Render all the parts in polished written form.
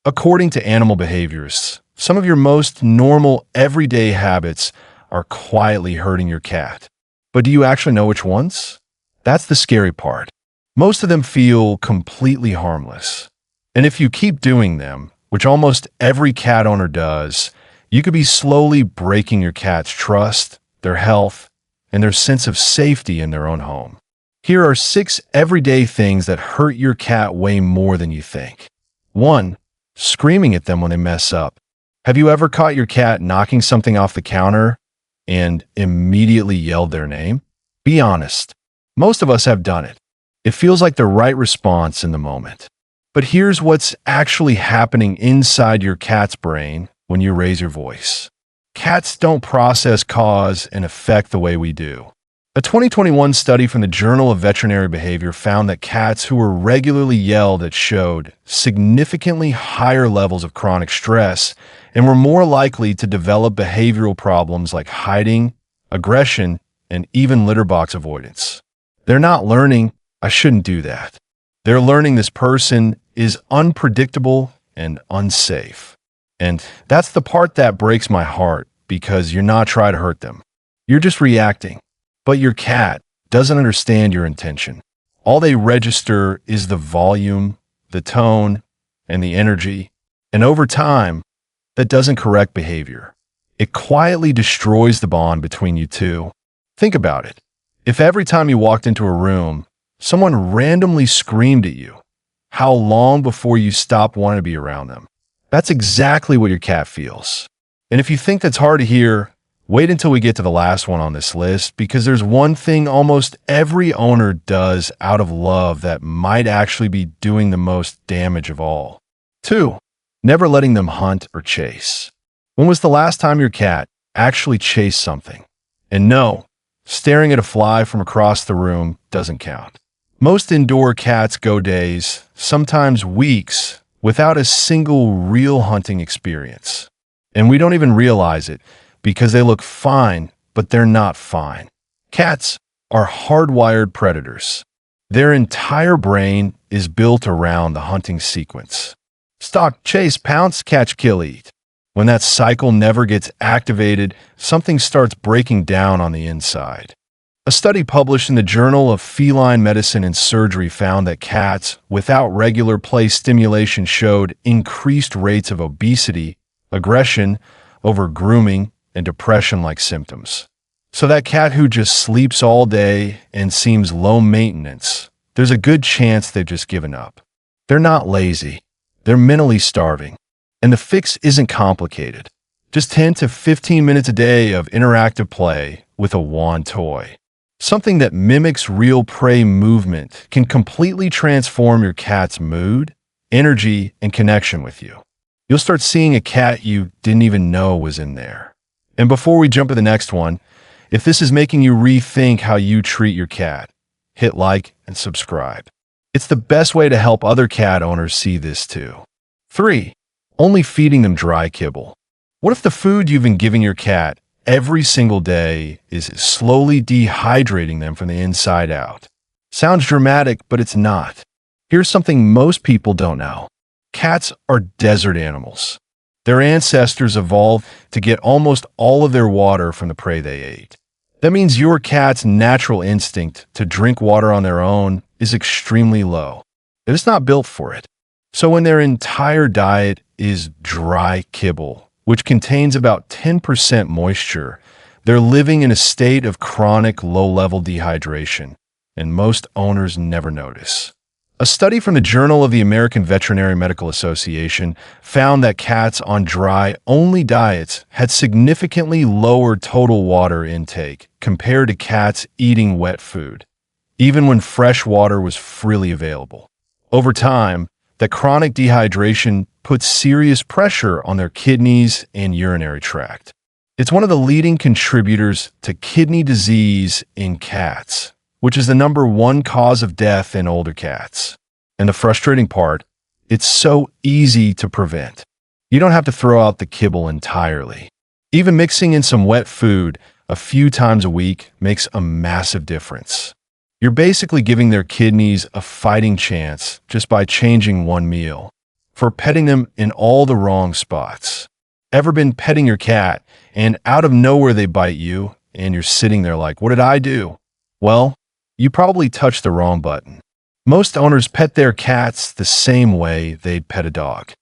According to animal behaviors, some of your most normal everyday habits are quietly hurting your cat. But do you actually know which ones? That's the scary part. Most of them feel completely harmless. And if you keep doing them, which almost every cat owner does, you could be slowly breaking your cat's trust, their health, and their sense of safety in their own home. Here are 6 everyday things that hurt your cat way more than you think. 1. Screaming at them when they mess up. Have you ever caught your cat knocking something off the counter and immediately yelled their name? Be honest. Most of us have done it. It feels like the right response in the moment. But here's what's actually happening inside your cat's brain when you raise your voice. Cats don't process cause and effect the way we do. A 2021 study from the Journal of Veterinary Behavior found that cats who were regularly yelled at showed significantly higher levels of chronic stress and were more likely to develop behavioral problems like hiding, aggression, and even litter box avoidance. They're not learning, "I shouldn't do that." They're learning this person is unpredictable and unsafe. And that's the part that breaks my heart, because you're not trying to hurt them. You're just reacting. But your cat doesn't understand your intention. All they register is the volume, the tone, and the energy. And over time, that doesn't correct behavior. It quietly destroys the bond between you two. Think about it. If every time you walked into a room, someone randomly screamed at you, how long before you stopped wanting to be around them? That's exactly what your cat feels. And if you think that's hard to hear, wait until we get to the last one on this list, because there's one thing almost every owner does out of love that might actually be doing the most damage of all. 2. Never letting them hunt or chase. When was the last time your cat actually chased something? And no, staring at a fly from across the room doesn't count. Most indoor cats go days, sometimes weeks, without a single real hunting experience. And we don't even realize it, because they look fine, but they're not fine. Cats are hardwired predators. Their entire brain is built around the hunting sequence. Stalk, chase, pounce, catch, kill, eat. When that cycle never gets activated, something starts breaking down on the inside. A study published in the Journal of Feline Medicine and Surgery found that cats without regular play stimulation showed increased rates of obesity, aggression, over-grooming, and depression-like symptoms. So that cat who just sleeps all day and seems low maintenance, there's a good chance they've just given up. They're not lazy. They're mentally starving. And the fix isn't complicated. Just 10 to 15 minutes a day of interactive play with a wand toy. Something that mimics real prey movement can completely transform your cat's mood, energy, and connection with you. You'll start seeing a cat you didn't even know was in there. And before we jump to the next one, if this is making you rethink how you treat your cat, hit like and subscribe. It's the best way to help other cat owners see this too. 3. Only feeding them dry kibble. What if the food you've been giving your cat every single day is slowly dehydrating them from the inside out? Sounds dramatic, but it's not. Here's something most people don't know. Cats are desert animals. Their ancestors evolved to get almost all of their water from the prey they ate. That means your cat's natural instinct to drink water on their own is extremely low. They're just not built for it. So when their entire diet is dry kibble, which contains about 10% moisture, they're living in a state of chronic low-level dehydration, and most owners never notice. A study from the Journal of the American Veterinary Medical Association found that cats on dry-only diets had significantly lower total water intake compared to cats eating wet food, even when fresh water was freely available. Over time, that chronic dehydration puts serious pressure on their kidneys and urinary tract. It's one of the leading contributors to kidney disease in cats, which is the #1 cause of death in older cats. And the frustrating part, it's so easy to prevent. You don't have to throw out the kibble entirely. Even mixing in some wet food a few times a week makes a massive difference. You're basically giving their kidneys a fighting chance just by changing one meal. for petting them in all the wrong spots. Ever been petting your cat and out of nowhere they bite you and you're sitting there like, what did I do? Well, you probably touched the wrong button. Most owners pet their cats the same way they'd pet a dog.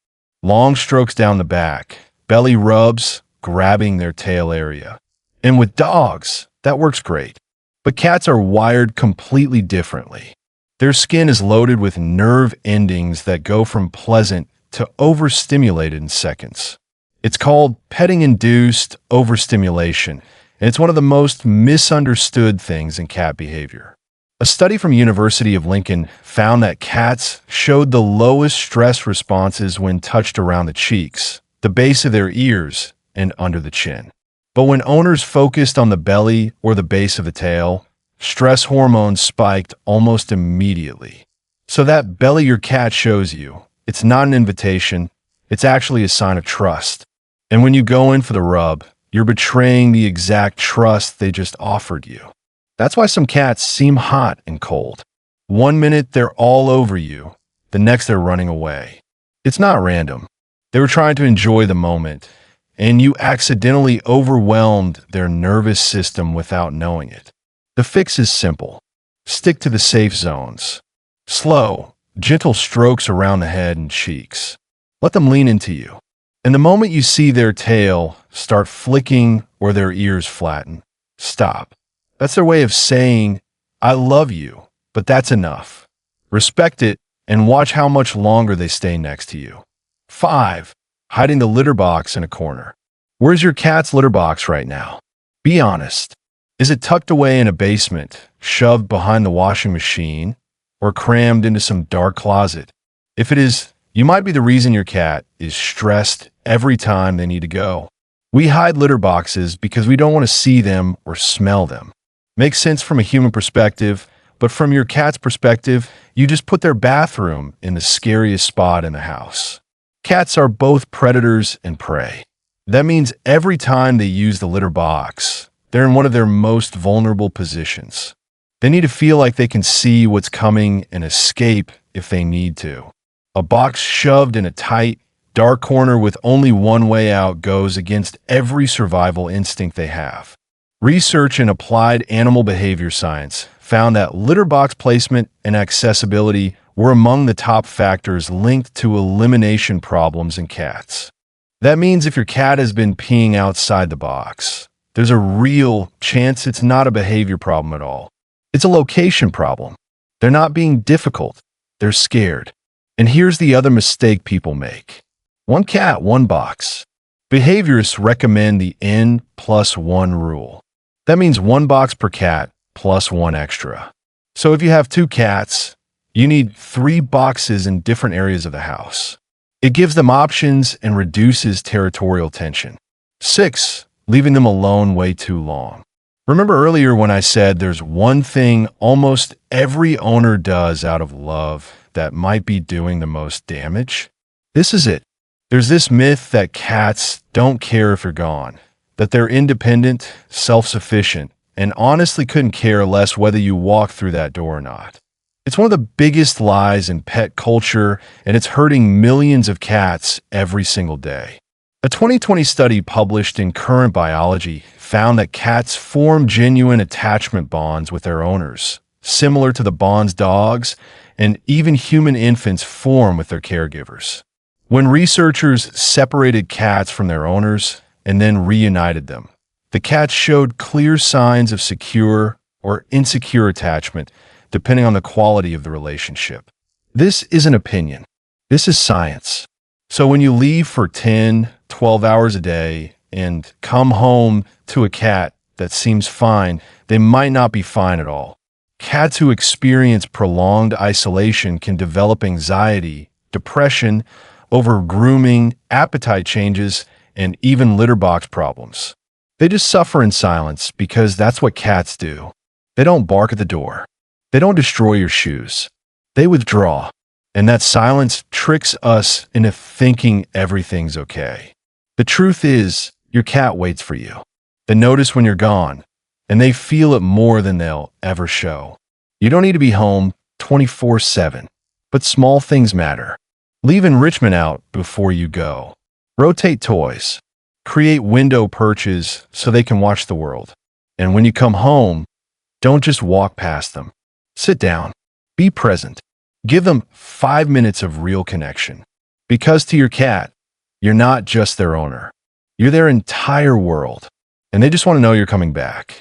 Long strokes down the back, belly rubs, grabbing their tail area. And with dogs, that works great. But cats are wired completely differently. Their skin is loaded with nerve endings that go from pleasant to overstimulated in seconds. It's called petting-induced overstimulation, and it's one of the most misunderstood things in cat behavior. A study from University of Lincoln found that cats showed the lowest stress responses when touched around the cheeks, the base of their ears, and under the chin. But when owners focused on the belly or the base of the tail, stress hormones spiked almost immediately. So that belly your cat shows you, it's not an invitation, it's actually a sign of trust. And when you go in for the rub, you're betraying the exact trust they just offered you. That's why some cats seem hot and cold. One minute they're all over you, the next they're running away. It's not random. They were trying to enjoy the moment, and you accidentally overwhelmed their nervous system without knowing it. The fix is simple. Stick to the safe zones. Slow, gentle strokes around the head and cheeks. Let them lean into you. And the moment you see their tail start flicking or their ears flatten, stop. That's their way of saying, I love you, but that's enough. Respect it and watch how much longer they stay next to you. 5. Hiding the litter box in a corner. Where's your cat's litter box right now? Be honest. Is it tucked away in a basement, shoved behind the washing machine, or crammed into some dark closet? If it is, you might be the reason your cat is stressed every time they need to go. We hide litter boxes because we don't want to see them or smell them. Makes sense from a human perspective, but from your cat's perspective, you just put their bathroom in the scariest spot in the house. Cats are both predators and prey. That means every time they use the litter box, they're in one of their most vulnerable positions. They need to feel like they can see what's coming and escape if they need to. A box shoved in a tight, dark corner with only one way out goes against every survival instinct they have. Research in applied animal behavior science found that litter box placement and accessibility were among the top factors linked to elimination problems in cats. That means if your cat has been peeing outside the box, there's a real chance it's not a behavior problem at all. It's a location problem. They're not being difficult. They're scared. And here's the other mistake people make. One cat, one box. Behaviorists recommend the N+1 rule. That means one box per cat plus one extra. So if you have 2 cats, you need 3 boxes in different areas of the house. It gives them options and reduces territorial tension. 6. Leaving them alone way too long. Remember earlier when I said there's one thing almost every owner does out of love that might be doing the most damage? This is it. There's this myth that cats don't care if you're gone, that they're independent, self-sufficient, and honestly couldn't care less whether you walk through that door or not. It's one of the biggest lies in pet culture, and it's hurting millions of cats every single day. A 2020 study published in Current Biology found that cats form genuine attachment bonds with their owners, similar to the bonds dogs and even human infants form with their caregivers. When researchers separated cats from their owners and then reunited them, the cats showed clear signs of secure or insecure attachment, depending on the quality of the relationship. This isn't opinion. This is science. So when you leave for 10, 12 hours a day and come home to a cat that seems fine, they might not be fine at all. Cats who experience prolonged isolation can develop anxiety, depression, over grooming, appetite changes, and even litter box problems. They just suffer in silence because that's what cats do. They don't bark at the door. They don't destroy your shoes. They withdraw. And that silence tricks us into thinking everything's okay. The truth is, your cat waits for you. They notice when you're gone, and they feel it more than they'll ever show. You don't need to be home 24/7, but small things matter. Leave enrichment out before you go. Rotate toys. Create window perches so they can watch the world. And when you come home, don't just walk past them. Sit down. Be present. Give them 5 minutes of real connection. Because to your cat, you're not just their owner. You're their entire world. And they just want to know you're coming back.